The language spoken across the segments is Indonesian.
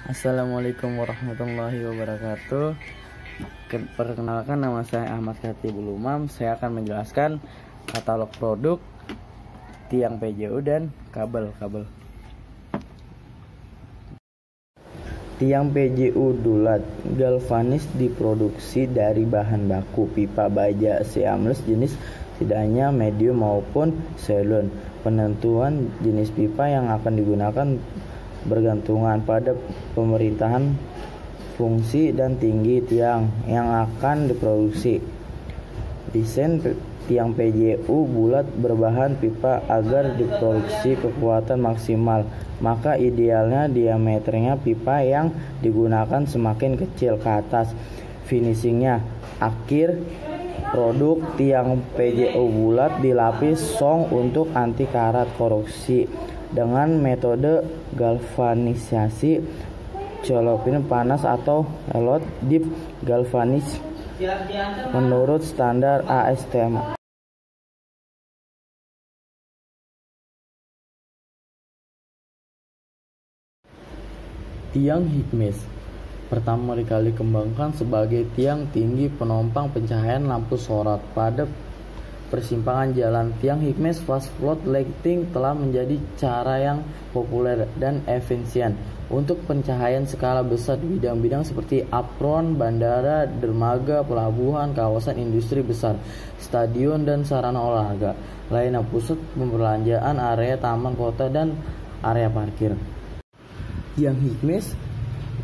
Assalamualaikum warahmatullahi wabarakatuh. Perkenalkan, nama saya Ahmad Khatibul Umam. Saya akan menjelaskan katalog produk tiang PJU dan kabel-kabel. Tiang PJU dulat galvanis diproduksi dari bahan baku pipa baja seamless jenis setidaknya medium maupun silon. Penentuan jenis pipa yang akan digunakan bergantungan pada pemerintahan, fungsi, dan tinggi tiang yang akan diproduksi. Desain tiang PJU bulat berbahan pipa agar diproduksi kekuatan maksimal, maka idealnya diameternya pipa yang digunakan semakin kecil ke atas. Finishingnya, akhir produk tiang PJU bulat dilapis song untuk anti karat korupsi dengan metode galvanisasi celopin panas atau elot deep galvanis menurut standar ASTM. Tiang Hickmes pertama kali dikembangkan sebagai tiang tinggi penompang pencahayaan lampu sorot pada persimpangan jalan. Tiang Hickmes fast float lighting telah menjadi cara yang populer dan efisien untuk pencahayaan skala besar di bidang-bidang seperti apron, bandara, dermaga, pelabuhan, kawasan industri besar, stadion, dan sarana olahraga lainnya, pusat perbelanjaan, area taman kota, dan area parkir. Tiang Hickmes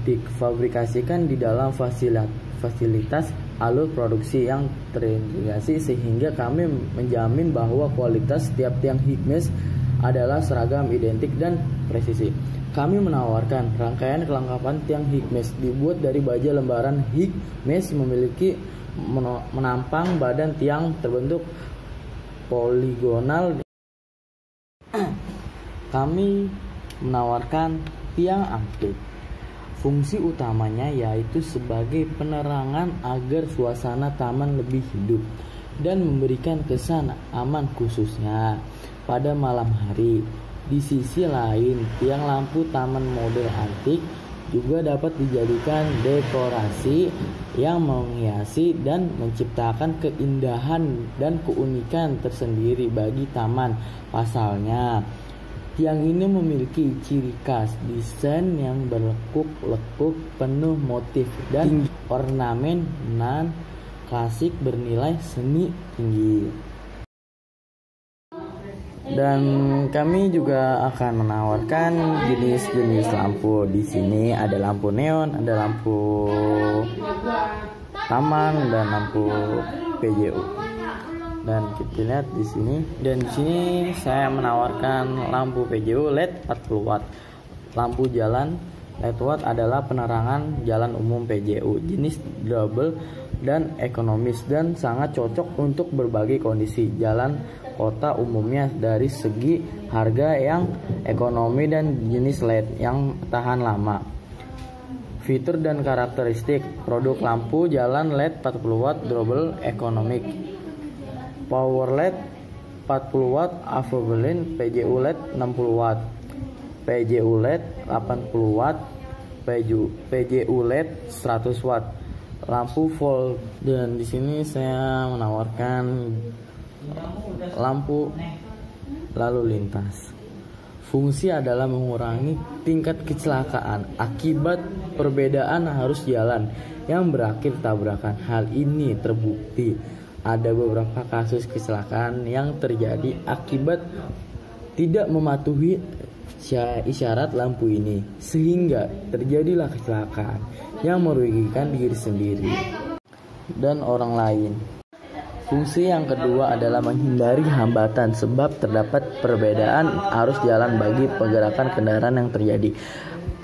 difabrikasikan di dalam fasilitas alur produksi yang terintegrasi sehingga kami menjamin bahwa kualitas setiap tiang Hickmes adalah seragam, identik, dan presisi. Kami menawarkan rangkaian kelengkapan tiang Hickmes dibuat dari baja lembaran. Hickmes memiliki menampang badan tiang terbentuk poligonal. Kami menawarkan tiang aktif. Fungsi utamanya yaitu sebagai penerangan agar suasana taman lebih hidup dan memberikan kesan aman khususnya pada malam hari. Di sisi lain, tiang lampu taman model antik juga dapat dijadikan dekorasi yang menghiasi dan menciptakan keindahan dan keunikan tersendiri bagi taman. Pasalnya, tiang ini memiliki ciri khas desain yang berlekuk-lekuk, penuh motif, dan ornamen non-klasik bernilai seni tinggi. Dan kami juga akan menawarkan jenis-jenis lampu. Di sini ada lampu neon, ada lampu taman, dan lampu PJU. Dan kita lihat di sini, dan di sini saya menawarkan lampu PJU LED 40 watt. Lampu jalan LED watt adalah penerangan jalan umum PJU, jenis double dan ekonomis, dan sangat cocok untuk berbagai kondisi jalan kota umumnya dari segi harga yang ekonomi dan jenis LED yang tahan lama. Fitur dan karakteristik produk lampu jalan LED 40 watt double economic. Power LED 40 watt equivalent, PJU LED 60 watt, PJU LED 80 watt, PJU LED 100 watt. Lampu volt, dan di sini saya menawarkan lampu lalu lintas. Fungsi adalah mengurangi tingkat kecelakaan akibat perbedaan arus jalan yang berakhir tabrakan. Hal ini terbukti ada beberapa kasus kecelakaan yang terjadi akibat tidak mematuhi isyarat lampu ini, sehingga terjadilah kecelakaan yang merugikan diri sendiri dan orang lain. Fungsi yang kedua adalah menghindari hambatan sebab terdapat perbedaan arus jalan bagi pergerakan kendaraan yang terjadi.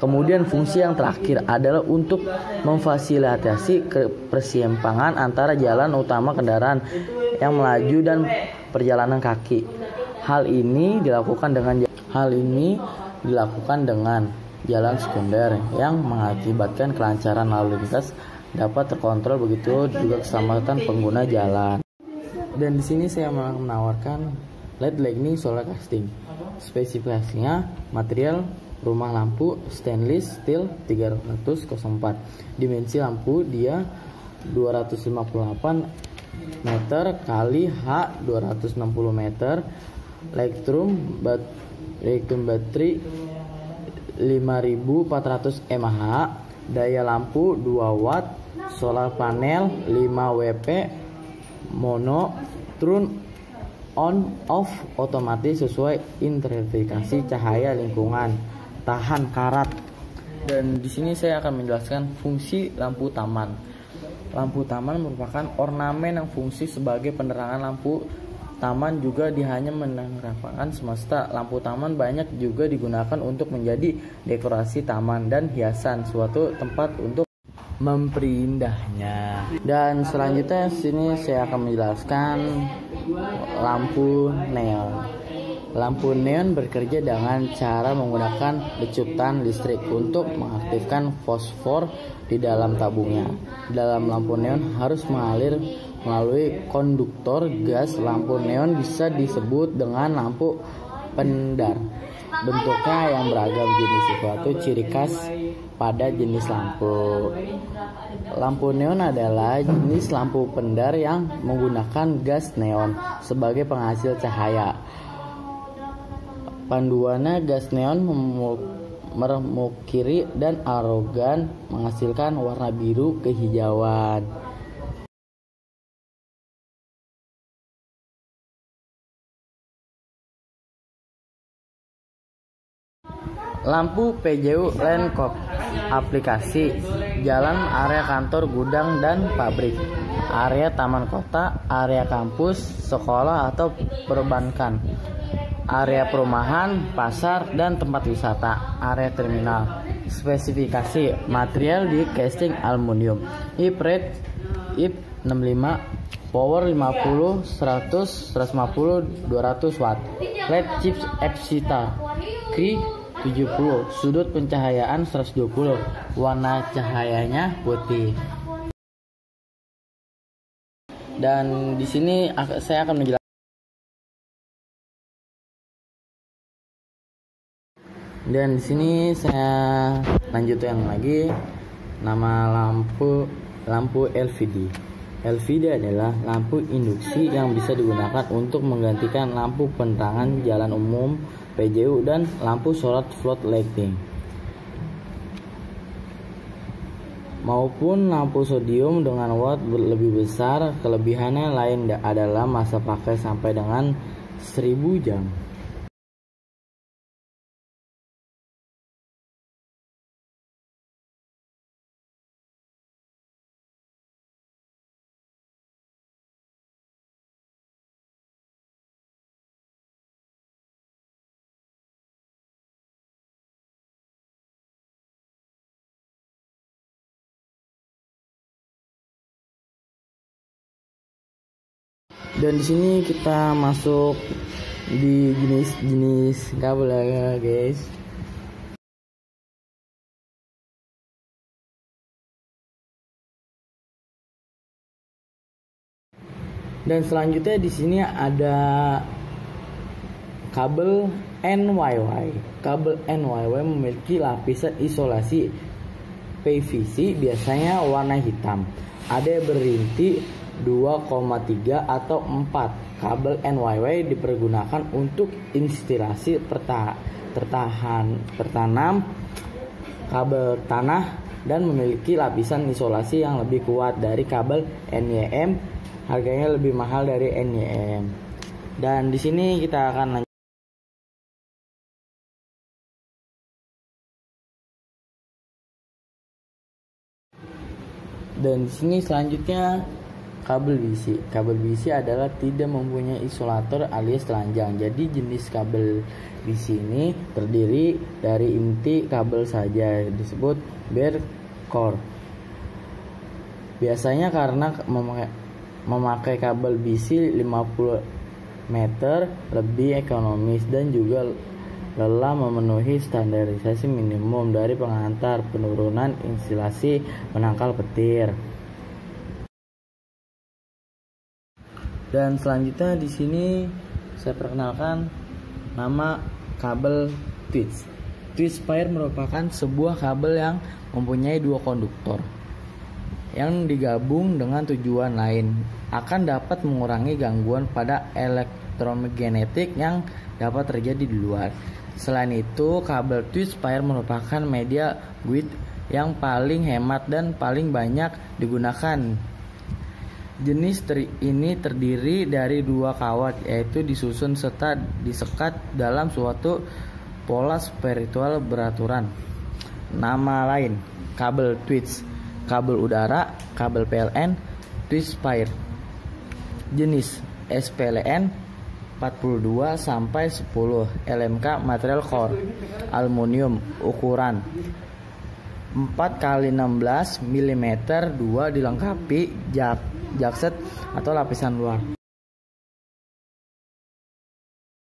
Kemudian fungsi yang terakhir adalah untuk memfasilitasi persimpangan antara jalan utama kendaraan yang melaju dan perjalanan kaki. Hal ini dilakukan dengan jalan sekunder yang mengakibatkan kelancaran lalu lintas dapat terkontrol, begitu juga keselamatan pengguna jalan. Dan di sini saya menawarkan LED lightning solar casting. Spesifikasinya material Rumah lampu stainless steel 304. Dimensi lampu dia 258 meter kali H 260 meter. Lightroom baterai 5400 mAh. Daya lampu 2 watt. Solar panel 5 WP. Mono turn on off otomatis sesuai interpretasi cahaya lingkungan. Tahan karat. Dan di sini saya akan menjelaskan fungsi lampu taman. Lampu taman merupakan ornamen yang fungsi sebagai penerangan. Lampu taman juga hanya menerangkan semesta. Lampu taman banyak juga digunakan untuk menjadi dekorasi taman dan hiasan suatu tempat untuk memperindahnya. Dan selanjutnya sini saya akan menjelaskan lampu neon. Lampu neon bekerja dengan cara menggunakan lecutan listrik untuk mengaktifkan fosfor di dalam tabungnya. Dalam lampu neon harus mengalir melalui konduktor gas. Lampu neon bisa disebut dengan lampu pendar. Bentuknya yang beragam jenis suatu ciri khas pada jenis lampu. Lampu neon adalah jenis lampu pendar yang menggunakan gas neon sebagai penghasil cahaya. Panduannya gas neon memukiri dan arogan menghasilkan warna biru kehijauan. Lampu PJU Lancop. Aplikasi: jalan, area kantor, gudang, dan pabrik, area taman kota, area kampus, sekolah atau perbankan, area perumahan, pasar, dan tempat wisata, area terminal. Spesifikasi: material di casing aluminium, IP rate IP 65, power 50, 100, 150, 200 watt, LED chips Epsita Kri 70, sudut pencahayaan 120, warna cahayanya putih. Dan di sini saya akan menjelaskan. Dan di sini saya lanjutkan lagi nama lampu LVD. LVD adalah lampu induksi yang bisa digunakan untuk menggantikan lampu penerangan jalan umum PJU dan lampu sorot flood lighting maupun lampu sodium dengan watt lebih besar. Kelebihannya lain adalah masa pakai sampai dengan 1000 jam. Dan di sini kita masuk di jenis-jenis kabel ya guys. Dan selanjutnya di sini ada kabel NYY. Kabel NYY memiliki lapisan isolasi PVC biasanya warna hitam. Ada berrinti 2,3 atau 4. Kabel NYY dipergunakan untuk instalasi tertanam kabel tanah dan memiliki lapisan isolasi yang lebih kuat dari kabel NYM. Harganya lebih mahal dari NYM. Dan di sini kita akan lanjut. Dan di sini selanjutnya kabel BC. Kabel BC adalah tidak mempunyai isolator alias telanjang. Jadi jenis kabel BC ini terdiri dari inti kabel saja, disebut bare core. Biasanya karena memakai kabel BC 50 meter lebih ekonomis dan juga lelah memenuhi standarisasi minimum dari pengantar penurunan instalasi penangkal petir. Dan selanjutnya di sini saya perkenalkan nama kabel Twitch. Twistspire merupakan sebuah kabel yang mempunyai dua konduktor yang digabung dengan tujuan lain, akan dapat mengurangi gangguan pada elektromagnetik yang dapat terjadi di luar. Selain itu, kabel Twistspire merupakan media guide yang paling hemat dan paling banyak digunakan. Jenis ini terdiri dari dua kawat, yaitu disusun serta disekat dalam suatu pola spiritual beraturan. Nama lain, kabel Twist, kabel udara, kabel PLN, Twistspire. Jenis SPLN 42 sampai 10, LMK material core, aluminium, ukuran 4x16 mm, 2 dilengkapi jakset atau lapisan luar.